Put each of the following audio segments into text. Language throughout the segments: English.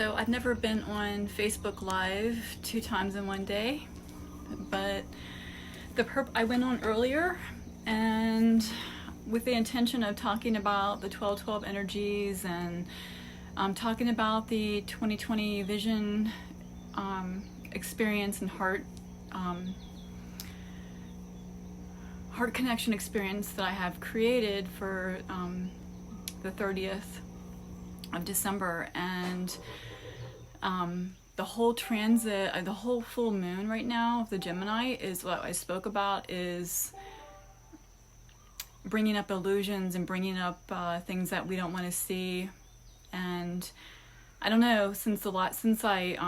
So I've never been on Facebook Live 2 times in one day, but I went on earlier and with the intention of talking about the 1212 energies and talking about the 2020 vision experience and heart connection experience that I have created for the 30th of December. And the whole transit, the whole full moon right now of the Gemini is what I spoke about, is bringing up illusions and bringing up things that we don't want to see. And I don't know, since I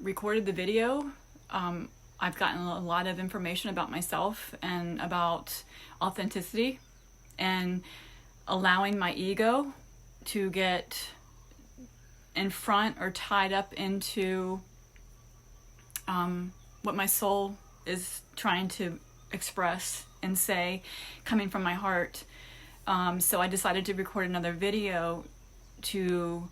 recorded the video, I've gotten a lot of information about myself and about authenticity and allowing my ego to get in front or tied up into what my soul is trying to express and say, coming from my heart. So I decided to record another video to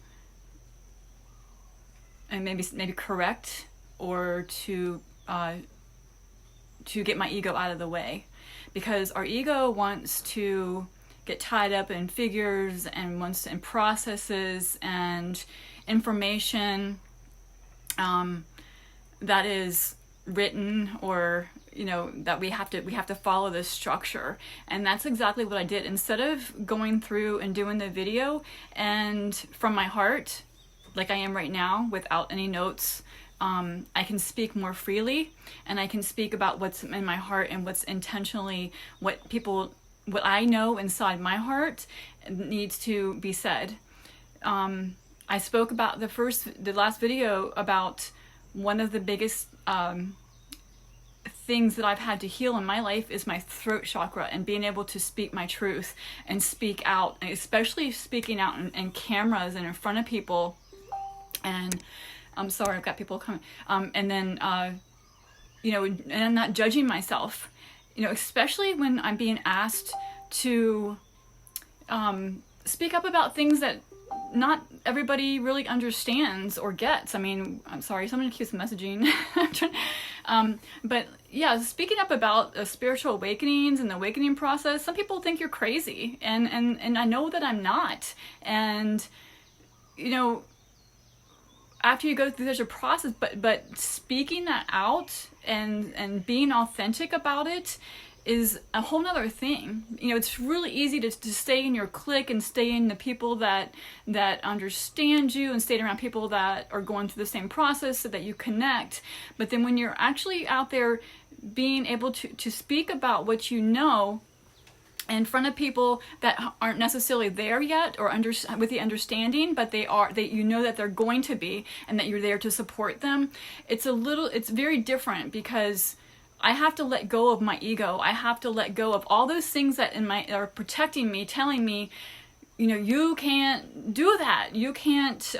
and maybe correct or to get my ego out of the way, because our ego wants to get tied up in figures and wants in processes and information that is written, or that we have to follow this structure. And that's exactly what I did. Instead of going through and doing the video and from my heart like I am right now without any notes, I can speak more freely, and I can speak about what's in my heart and what's intentionally what I know inside my heart needs to be said. I spoke about the last video about one of the biggest things that I've had to heal in my life is my throat chakra, and being able to speak my truth and speak out, and especially speaking out in cameras and in front of people. And I'm sorry, I've got people coming. And then, and I'm not judging myself, especially when I'm being asked to speak up about things that not everybody really understands or gets. I mean, I'm sorry, someone keeps messaging. But yeah, speaking up about spiritual awakenings and the awakening process, some people think you're crazy. And I know that I'm not. And, after you go through such a process, but speaking that out and being authentic about it is a whole nother thing. It's really easy to stay in your clique and stay in the people that understand you and stay around people that are going through the same process so that you connect. But then when you're actually out there being able to speak about what you know in front of people that aren't necessarily there yet or with the understanding, but that they're going to be, and that you're there to support them, it's very different, because I have to let go of my ego. I have to let go of all those things that are protecting me, telling me, you can't do that. You can't,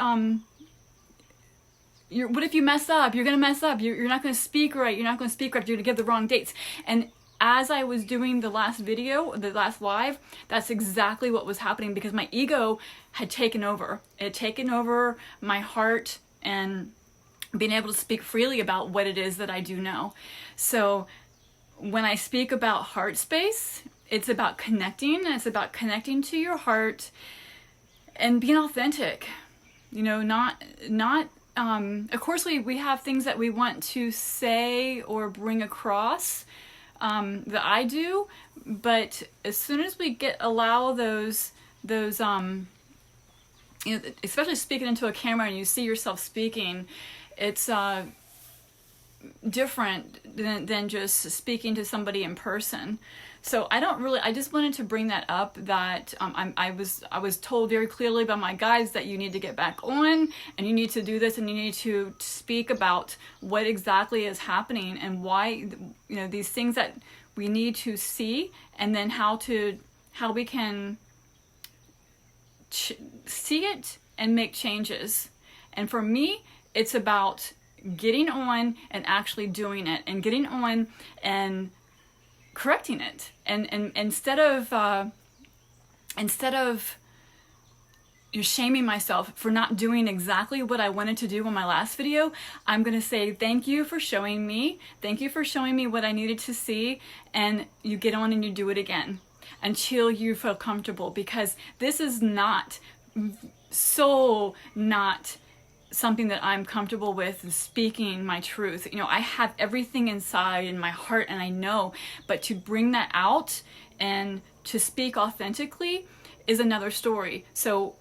what if you mess up? You're going to mess up. You're not going to speak right. You're not going to speak right. You're going to give the wrong dates. And as I was doing the last live, that's exactly what was happening, because my ego had taken over. It had taken over my heart and being able to speak freely about what it is that I do know. So when I speak about heart space, it's about connecting, and it's about connecting to your heart and being authentic. Of course we have things that we want to say or bring across, that I do, but as soon as we allow those especially speaking into a camera and you see yourself speaking, it's different than just speaking to somebody in person. So I just wanted to bring that up, that I was told very clearly by my guides that you need to get back on, and you need to do this, and you need to speak about what exactly is happening and why, these things that we need to see, and then how we can see it and make changes. And for me, it's about getting on and actually doing it, and getting on and correcting it, and instead of shaming myself for not doing exactly what I wanted to do in my last video, I'm going to say thank you for showing me. Thank you for showing me what I needed to see, and you get on and you do it again until you feel comfortable, because this is not something that I'm comfortable with, speaking my truth. You know, I have everything inside in my heart and I know, but to bring that out and to speak authentically is another story. So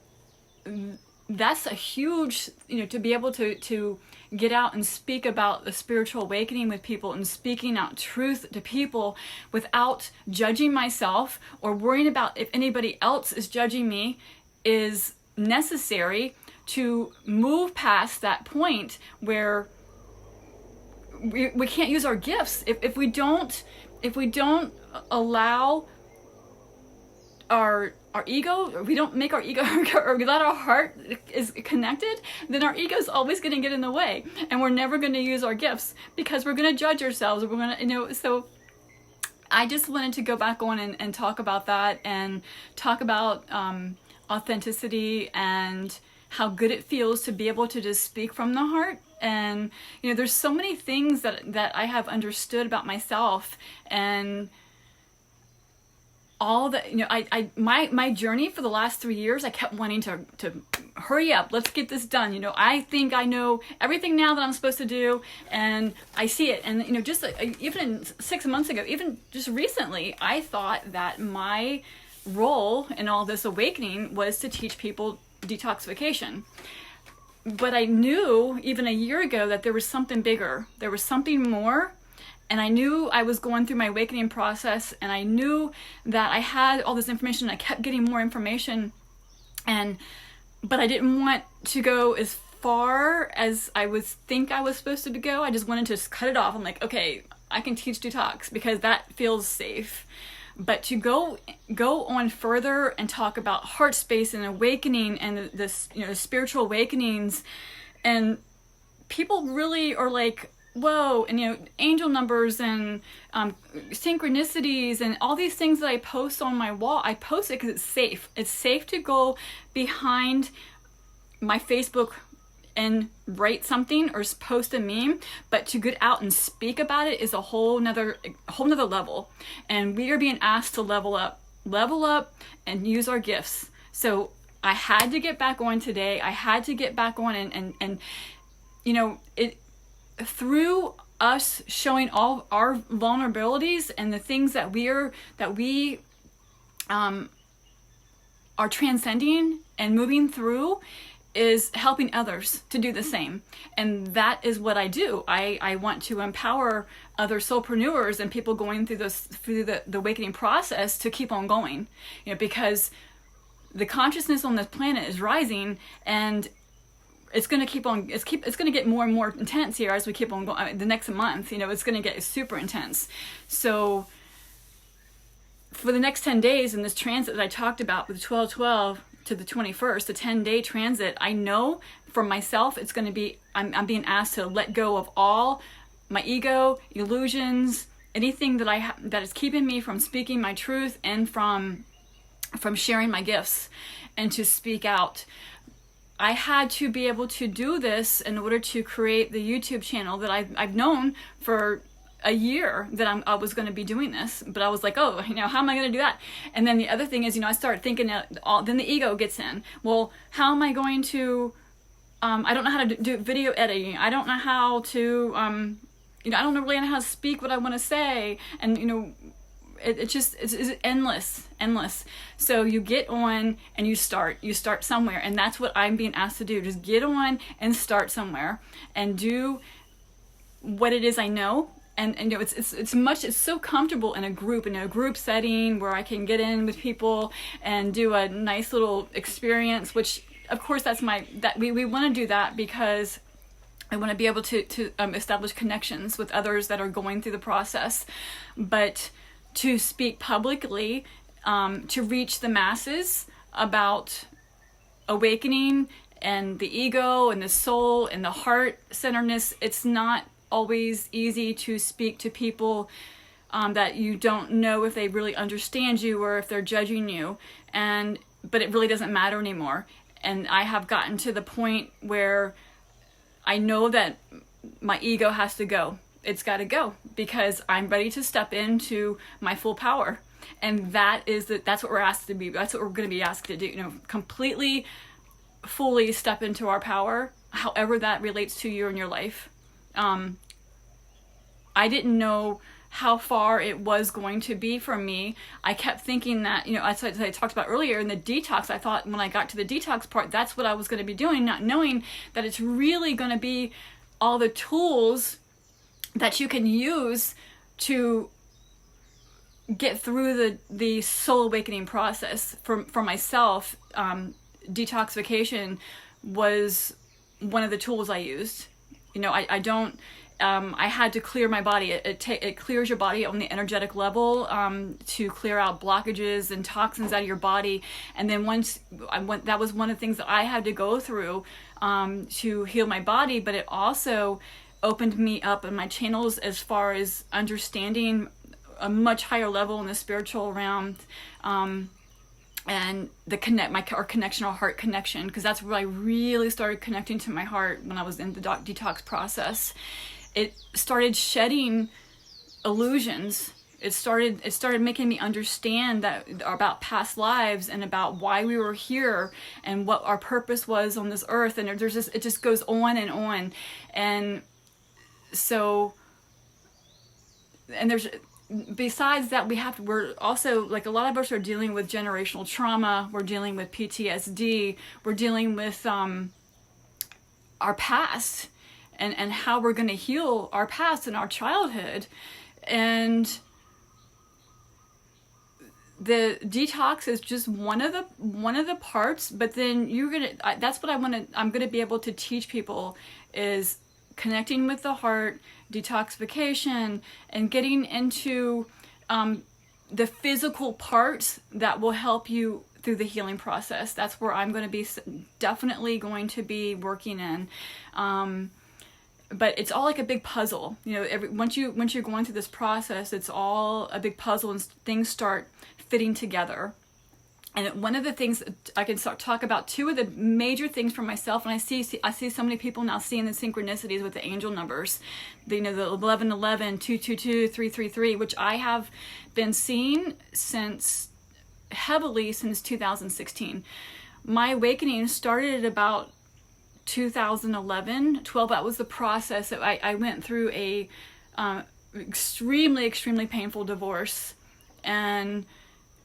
that's a huge, you know, to be able to get out and speak about the spiritual awakening with people and speaking out truth to people without judging myself or worrying about if anybody else is judging me is necessary to move past that point where we can't use our gifts. If we don't allow our ego, or we don't make our ego, or let our heart is connected, then our ego is always going to get in the way, and we're never going to use our gifts because we're going to judge ourselves. We're going to, you know, so I just wanted to go back on and talk about that, and talk about authenticity and how good it feels to be able to just speak from the heart. And, you know, there's so many things that I have understood about myself, and all that, you know, my journey for the last 3 years, I kept wanting to hurry up, let's get this done. You know, I think I know everything now that I'm supposed to do, and I see it. And, you know, just even 6 months ago, even just recently, I thought that my role in all this awakening was to teach people detoxification. But I knew even a year ago that there was something bigger, there was something more. And I knew I was going through my awakening process, and I knew that I had all this information, and I kept getting more information, but I didn't want to go as far as I think I was supposed to go. I just wanted to just cut it off. I'm like, okay, I can teach detox because that feels safe. But to go on further and talk about heart space and awakening and this, you know, the spiritual awakenings, and people really are like, whoa, and, you know, angel numbers and synchronicities and all these things that I post on my wall. I post it because it's safe. It's safe to go behind my Facebook and write something or post a meme, but to get out and speak about it is a whole nother level. And we are being asked to level up and use our gifts. So I had to get back on today. I had to get back on and you know, it, through us showing all our vulnerabilities and the things that we are transcending and moving through, is helping others to do the same. And that is what I do. I want to empower other soulpreneurs and people going through the awakening process to keep on going, you know, because the consciousness on this planet is rising, and it's going to keep on, it's going to get more and more intense here as we keep on going. The next month, you know, it's going to get super intense. So for the next 10 days in this transit that I talked about with the 12/12 to the 21st, the 10-day transit, I know for myself, it's going to be, I'm being asked to let go of all my ego, illusions, anything that that is keeping me from speaking my truth and from sharing my gifts, and to speak out. I had to be able to do this in order to create the YouTube channel that I've known for a year that I was going to be doing this, but I was like, oh, you know, how am I going to do that? And then the other thing is, you know, I start thinking then the ego gets in. Well, how am I going to, I don't know how to do video editing. I don't know how to, you know, I don't really know how to speak what I want to say. And, you know, it's endless. So you get on and you start somewhere. And that's what I'm being asked to do. Just get on and start somewhere and do what it is I know. And you know, it's so comfortable in a group setting where I can get in with people and do a nice little experience, which of course we want to do that because I want to be able to establish connections with others that are going through the process. But to speak publicly, to reach the masses about awakening and the ego and the soul and the heart centeredness, it's not always easy to speak to people that you don't know if they really understand you or if they're judging you, but it really doesn't matter anymore. And I have gotten to the point where I know that my ego has to go. It's got to go because I'm ready to step into my full power. And that's what we're asked to be. That's what we're going to be asked to do. Completely, fully step into our power, however that relates to you in your life. I didn't know how far it was going to be for me. I kept thinking that, as I talked about earlier in the detox, I thought when I got to the detox part, that's what I was going to be doing, not knowing that it's really going to be all the tools that you can use to get through the soul awakening process. For myself, detoxification was one of the tools I used. I had to clear my body. It clears your body on the energetic level to clear out blockages and toxins out of your body. And then that was one of the things that I had to go through to heal my body. But it also opened me up in my channels as far as understanding a much higher level in the spiritual realm. And our connection, our heart connection, because that's where I really started connecting to my heart when I was in the detox process. It started shedding illusions. It started making me understand that about past lives and about why we were here and what our purpose was on this earth. And it just goes on and on. And so, besides that, we're also, like, a lot of us are dealing with generational trauma. We're dealing with PTSD. We're dealing with our past and how we're going to heal our past and our childhood. And the detox is just one of the parts, but then that's what I'm going to be able to teach people, is connecting with the heart, detoxification, and getting into the physical parts that will help you through the healing process. That's where I'm going to be definitely going to be working in. But it's all like a big puzzle. Once you're going through this process, it's all a big puzzle and things start fitting together. And one of the things I can talk about, two of the major things for myself, and I see so many people now seeing the synchronicities with the angel numbers, the 1111, 222, 333, which I have been seeing heavily since 2016. My awakening started at about 2011, 12. That was the process that I went through a extremely, extremely painful divorce. And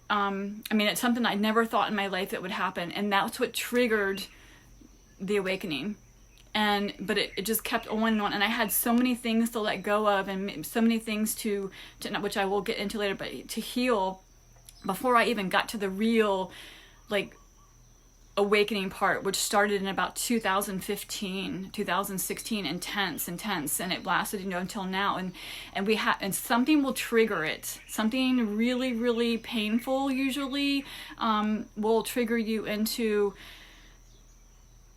it's something I never thought in my life that would happen, and that's what triggered the awakening. But it just kept on and on, and I had so many things to let go of, and so many things to which I will get into later, but to heal before I even got to the real, like, awakening part, which started in about 2015, 2016, intense, and it lasted until now, and something will trigger it. Something really, really painful usually will trigger you into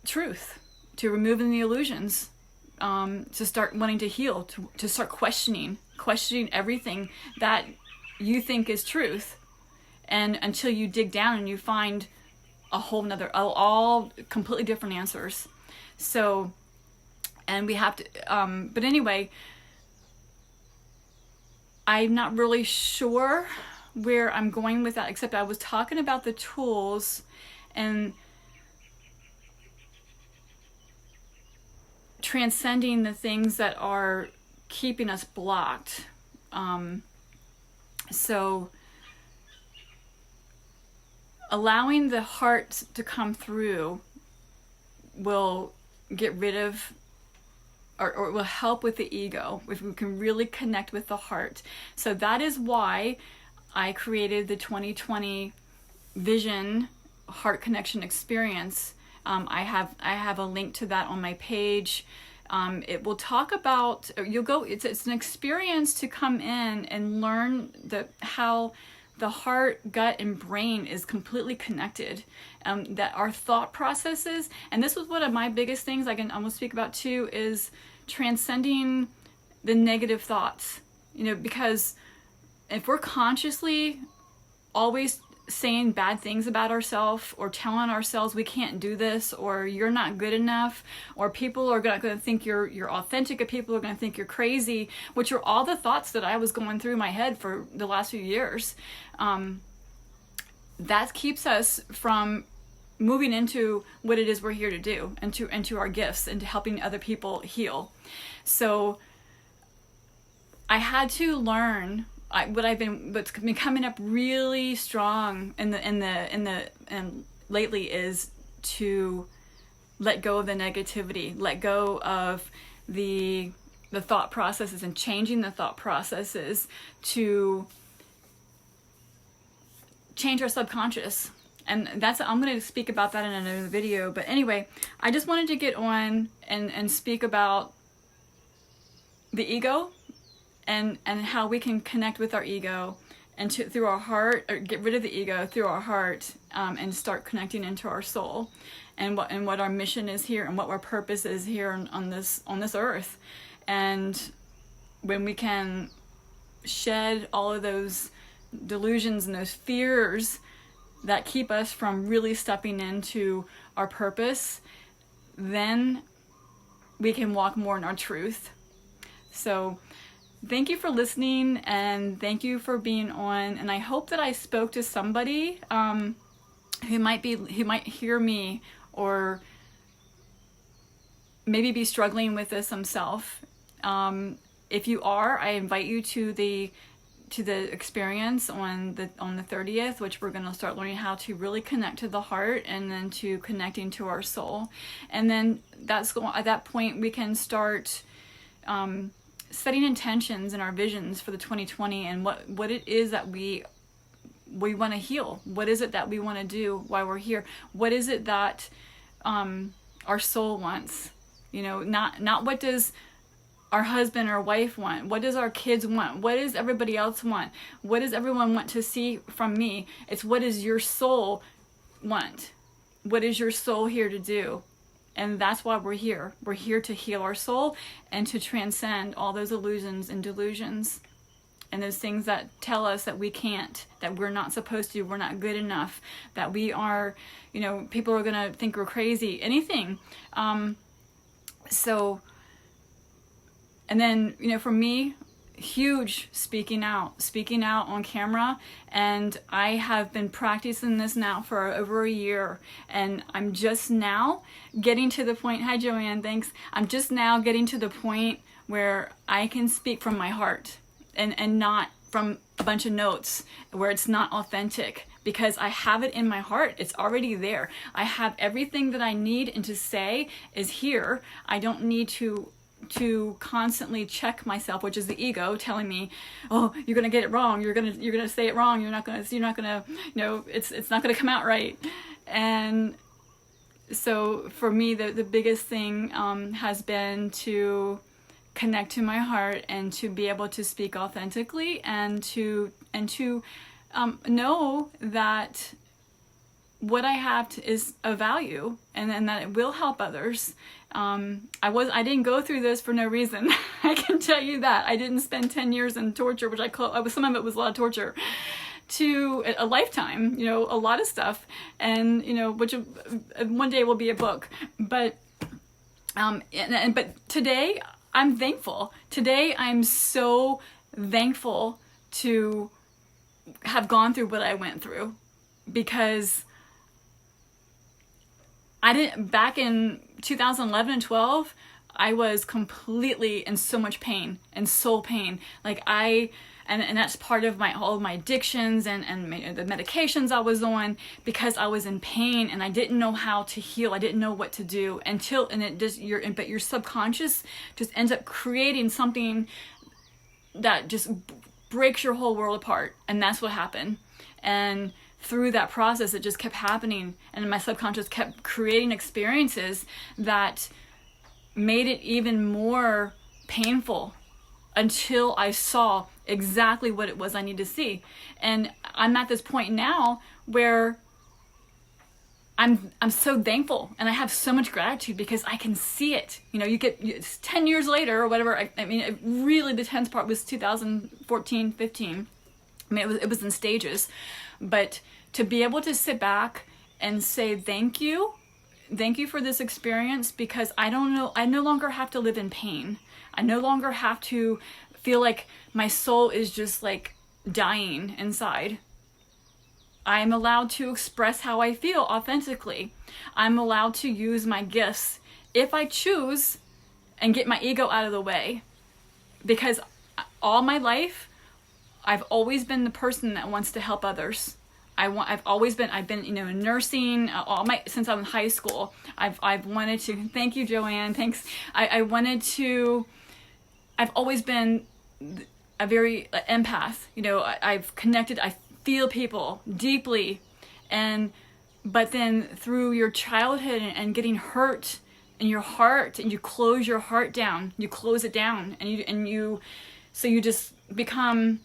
truth, to removing the illusions, to start wanting to heal, to start questioning everything that you think is truth, and until you dig down and you find a whole nother, all completely different answers. So, and we have to, but anyway, I'm not really sure where I'm going with that, except I was talking about the tools and transcending the things that are keeping us blocked. So allowing the heart to come through will get rid of, or will help with the ego if we can really connect with the heart. So that is why I created the 2020 Vision Heart Connection Experience. I have a link to that on my page. It will talk about, it's an experience to come in and learn how the heart, gut, and brain is completely connected. That our thought processes, and this was one of my biggest things I will speak about too, is transcending the negative thoughts. Because if we're consciously always saying bad things about ourselves, or telling ourselves we can't do this, or you're not good enough, or people are going to think you're authentic, or people are going to think you're crazy, which are all the thoughts that I was going through my head for the last few years. That keeps us from moving into what it is we're here to do, into our gifts, into helping other people heal. So I had to learn what's been coming up really strong and lately is to let go of the negativity, let go of the thought processes, and changing the thought processes to change our subconscious. And I'm going to speak about that in another video. But anyway, I just wanted to get on and speak about the ego, and how we can connect with our ego and through our heart, or get rid of the ego through our heart, and start connecting into our soul, and what our mission is here, and what our purpose is here on this earth. And when we can shed all of those delusions and those fears that keep us from really stepping into our purpose, then we can walk more in our truth. So thank you for listening, and thank you for being on. And I hope that I spoke to somebody who might hear me, or maybe be struggling with this themselves. If you are, I invite you to the experience on the 30th, which we're going to start learning how to really connect to the heart, and then to connecting to our soul. And then at that point we can start setting intentions and our visions for the 2020, and what it is that we want to heal. What is it that we want to do while we're here? What is it that our soul wants? Not what does our husband or wife want? What does our kids want? What does everybody else want? What does everyone want to see from me? It's what does your soul want? What is your soul here to do? And that's why we're here. We're here to heal our soul and to transcend all those illusions and delusions, and those things that tell us that we can't, that we're not supposed to, we're not good enough, that we are, people are going to think we're crazy, anything. And then, for me, huge speaking out on camera. And I have been practicing this now for over a year, and I'm just now getting to the point, hi Joanne, thanks. I'm just now getting to the point where I can speak from my heart, and not from a bunch of notes where it's not authentic, because I have it in my heart. It's already there. I have everything that I need, and to say is here. I don't need to constantly check myself, which is the ego telling me, oh, you're gonna get it wrong, you're gonna say it wrong, you're not gonna it's not gonna come out right. And so for me, the biggest thing has been to connect to my heart, and to be able to speak authentically, and to know that what I have is of value, and that it will help others. I didn't go through this for no reason. I can tell you that. I didn't spend 10 years in torture, which some of it was a lot of torture, to a lifetime, a lot of stuff, and which one day will be a book. But but today I'm thankful. Today I'm so thankful to have gone through what I went through, because back in 2011 and 12, I was completely in so much pain and soul pain. And that's part of all of my addictions and the medications I was on, because I was in pain and I didn't know how to heal. I didn't know what to do but your subconscious just ends up creating something that just breaks your whole world apart. And that's what happened. And through that process, it just kept happening, and my subconscious kept creating experiences that made it even more painful, until I saw exactly what it was I needed to see. And I'm at this point now where I'm so thankful, and I have so much gratitude, because I can see it. It's 10 years later or whatever. The tense part was 2014, 15. It was in stages. But to be able to sit back and say thank you for this experience, because I no longer have to live in pain. I no longer have to feel like my soul is just like dying inside. I'm allowed to express how I feel authentically. I'm allowed to use my gifts if I choose and get my ego out of the way. Because all my life, I've always been the person that wants to help others. I've been, in nursing since I was in high school. I've wanted to, thank you, Joanne, thanks. I've always been a very empath. I've connected, I feel people deeply. But then through your childhood and getting hurt in your heart, and you close your heart down, you close it down, so you just become,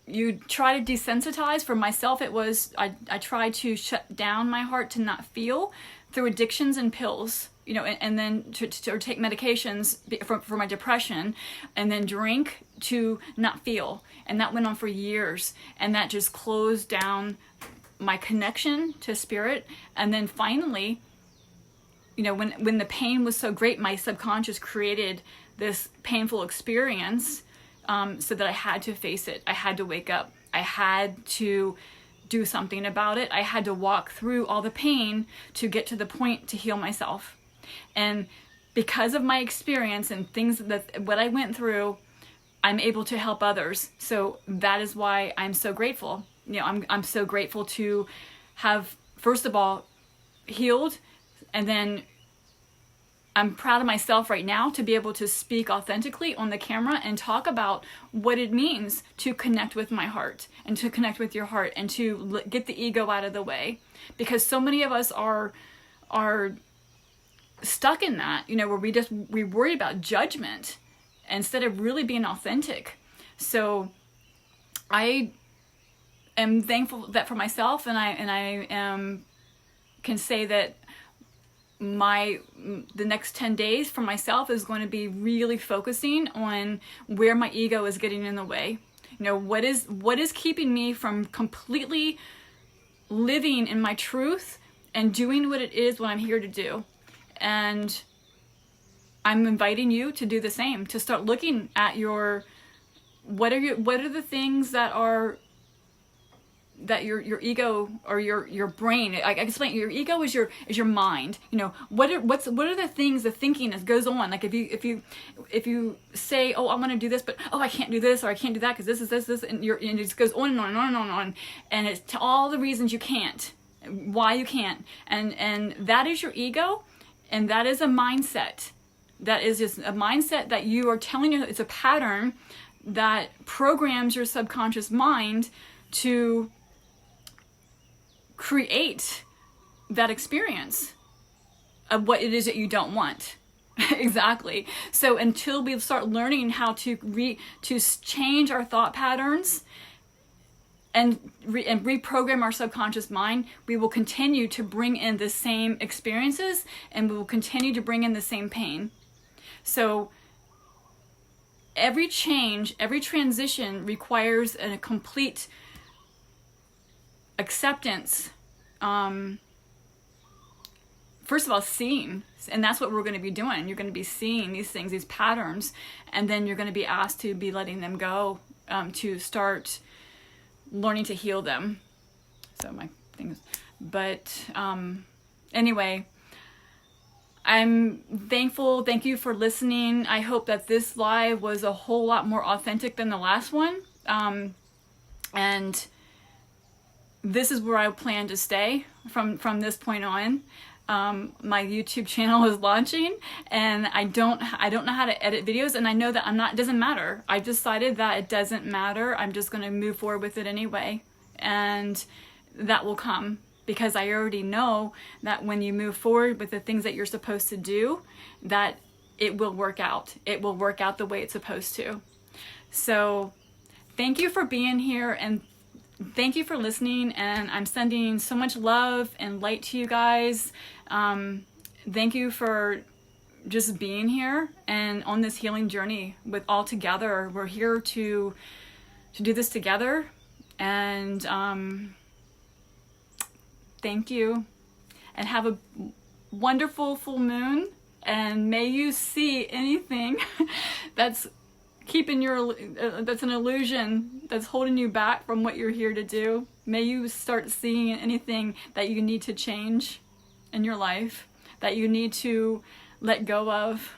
you try to desensitize. For myself, it was, I tried to shut down my heart to not feel through addictions and pills, and then to take medications for my depression, and then drink to not feel. And that went on for years, and that just closed down my connection to spirit. And then finally, when the pain was so great, my subconscious created this painful experience, so that I had to face it. I had to wake up. I had to do something about it. I had to walk through all the pain to get to the point to heal myself. And because of my experience and what I went through, I'm able to help others. So that is why I'm so grateful. I'm so grateful to have, first of all, healed, and then I'm proud of myself right now to be able to speak authentically on the camera and talk about what it means to connect with my heart, and to connect with your heart, and to get the ego out of the way. Because so many of us are stuck in that, where we worry about judgment instead of really being authentic. So I am thankful that for myself, and I can say that the next 10 days for myself is going to be really focusing on where my ego is getting in the way. What is keeping me from completely living in my truth and doing what it is what I'm here to do. And I'm inviting you to do the same, to start looking at what are the things that your ego or your brain, I explain, your ego is your mind. What are the things, the thinking that goes on? Like if you say, oh, I want to do this, but oh, I can't do this, or I can't do that because this, and it just goes on and on and on and on and on, and it's to all the reasons you can't, why you can't, and that is your ego, and that is a mindset. That is just a mindset that you are telling you, it's a pattern that programs your subconscious mind to create that experience of what it is that you don't want. Exactly. So until we start learning how to change our thought patterns and reprogram our subconscious mind, we will continue to bring in the same experiences, and we will continue to bring in the same pain. So every change, every transition requires a complete acceptance. First of all, seeing, and that's what we're going to be doing. You're going to be seeing these things, these patterns, and then you're going to be asked to be letting them go, to start learning to heal them. So my things, but anyway, I'm thankful. Thank you for listening. I hope that this live was a whole lot more authentic than the last one. And this is where I plan to stay from this point on. My YouTube channel is launching, and I don't know how to edit videos, and I know that it doesn't matter. I decided that it doesn't matter. I'm just going to move forward with it anyway, and that will come, because I already know that when you move forward with the things that you're supposed to do, that it will work out. It will work out the way it's supposed to. So thank you for being here, and thank you for listening, and I'm sending so much love and light to you guys. Thank you for just being here and on this healing journey with all together. We're here to do this together, And thank you, and have a wonderful full moon, and may you see anything that's keeping your that's an illusion, that's holding you back from what you're here to do. May you start seeing anything that you need to change in your life, that you need to let go of.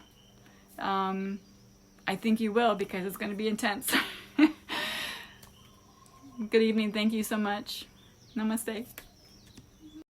I think you will, because it's going to be intense. Good evening. Thank you so much. Namaste.